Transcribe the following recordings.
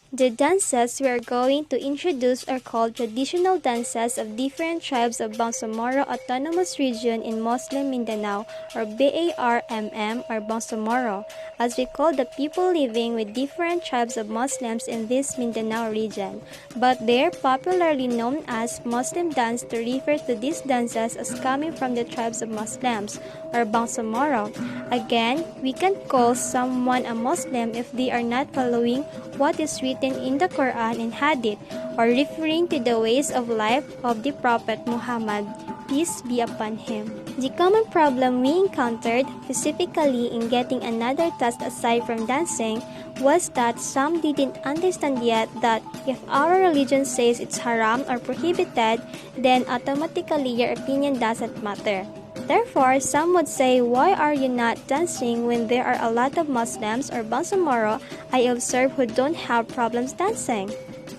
The dances we are going to introduce are called traditional dances of different tribes of Bangsamoro Autonomous Region in Muslim Mindanao, or BARMM, or Bangsamoro, as we call the people living with different tribes of Muslims in this Mindanao region. But they are popularly known as Muslim dance to refer to these dances as coming from the tribes of Muslims, or Bangsamoro. Again, we can call someone a Muslim if they are not following what is written in the Quran and Hadith, or referring to the ways of life of the Prophet Muhammad, peace be upon him. The common problem we encountered, specifically in getting another task aside from dancing, was that some didn't understand yet that if our religion says it's haram or prohibited, then automatically your opinion doesn't matter. Therefore, some would say, why are you not dancing when there are a lot of Muslims or Bangsamoro I observe who don't have problems dancing?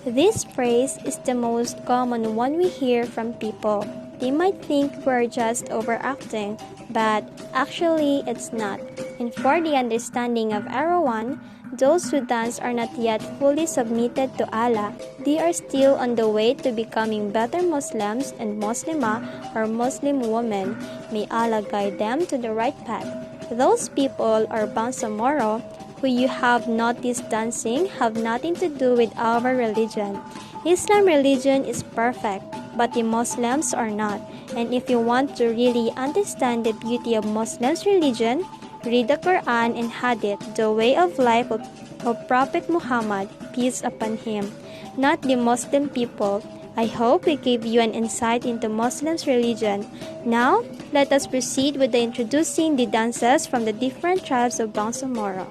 This phrase is the most common one we hear from people. They might think we're just overacting, but actually it's not. And for the understanding of everyone, those who dance are not yet fully submitted to Allah. They are still on the way to becoming better Muslims and Muslimah or Muslim women. May Allah guide them to the right path. Those people or Bangsamoro who you have noticed dancing have nothing to do with our religion. Islam religion is perfect, but the Muslims are not. And if you want to really understand the beauty of Muslims' religion, read the Quran and Hadith, the way of life of Prophet Muhammad, peace upon him, not the Muslim people. I hope we gave you an insight into Muslims' religion. Now, let us proceed with the introducing the dances from the different tribes of Bangsamoro.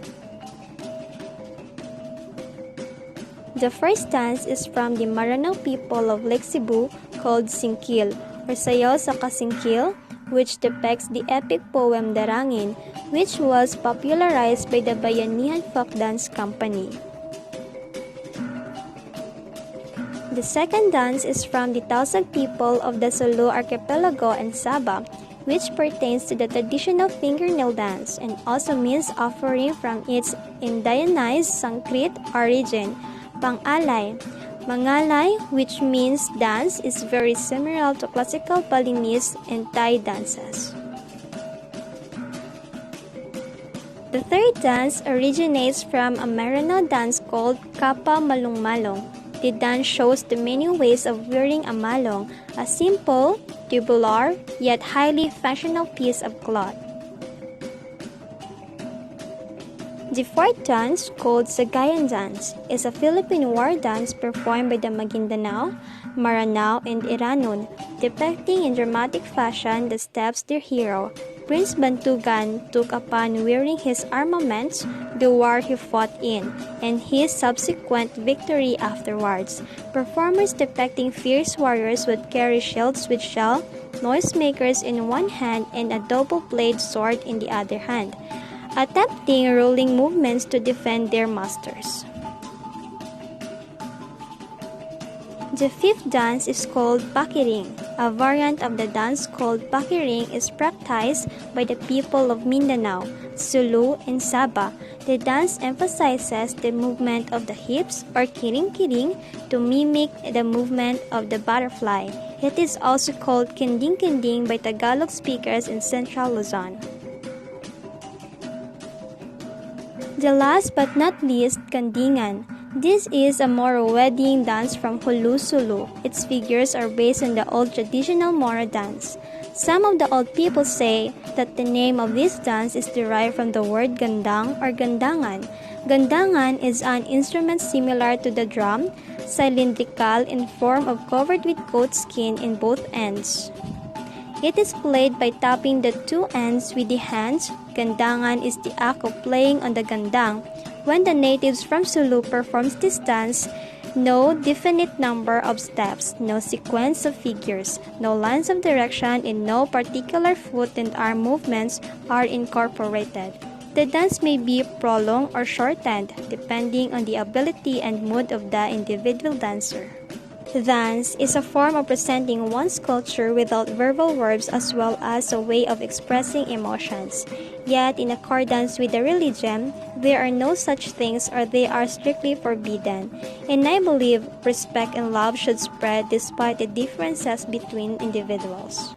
The first dance is from the Malinao people of Lake Cebu called Singkil, or Sayaw sa Kasingkil, which depicts the epic poem Darangin, which was popularized by the Bayanihan Folk Dance Company. The second dance is from the Tausag people of the Sulu Archipelago and Sabah, which pertains to the traditional fingernail dance and also means offering from its indigenized Sanskrit origin, Pangalay. Mangalay, which means dance, is very similar to classical Balinese and Thai dances. The third dance originates from a Malinao dance called Kapa Malong Malong. The dance shows the many ways of wearing a malong, a simple, tubular, yet highly functional piece of cloth. The fourth dance, called Sagayan Dance, is a Philippine war dance performed by the Maguindanao, Maranao, and Iranon, depicting in dramatic fashion the steps their hero, Prince Bantugan, took upon wearing his armaments, the war he fought in, and his subsequent victory afterwards. Performers depicting fierce warriors would carry shields with shell, noisemakers in one hand, and a double-bladed sword in the other hand, attempting rolling movements to defend their masters. The fifth dance is called Pakiring. A variant of the dance called Pakiring is practiced by the people of Mindanao, Sulu, and Sabah. The dance emphasizes the movement of the hips or kiring-kiring to mimic the movement of the butterfly. It is also called kinding-kinding by Tagalog speakers in Central Luzon. The last but not least, Kandingan. This is a Moro wedding dance from Hulu Sulu. Its figures are based on the old traditional Moro dance. Some of the old people say that the name of this dance is derived from the word gandang or gandangan. Gandangan is an instrument similar to the drum, cylindrical in form of covered with goat skin in both ends. It is played by tapping the two ends with the hands. Gandangan is the act of playing on the gandang. When the natives from Sulu performs this dance, no definite number of steps, no sequence of figures, no lines of direction, and no particular foot and arm movements are incorporated. The dance may be prolonged or shortened, depending on the ability and mood of the individual dancer. Dance is a form of presenting one's culture without verbal verbs as well as a way of expressing emotions. Yet, in accordance with the religion, there are no such things or they are strictly forbidden. And I believe respect and love should spread despite the differences between individuals.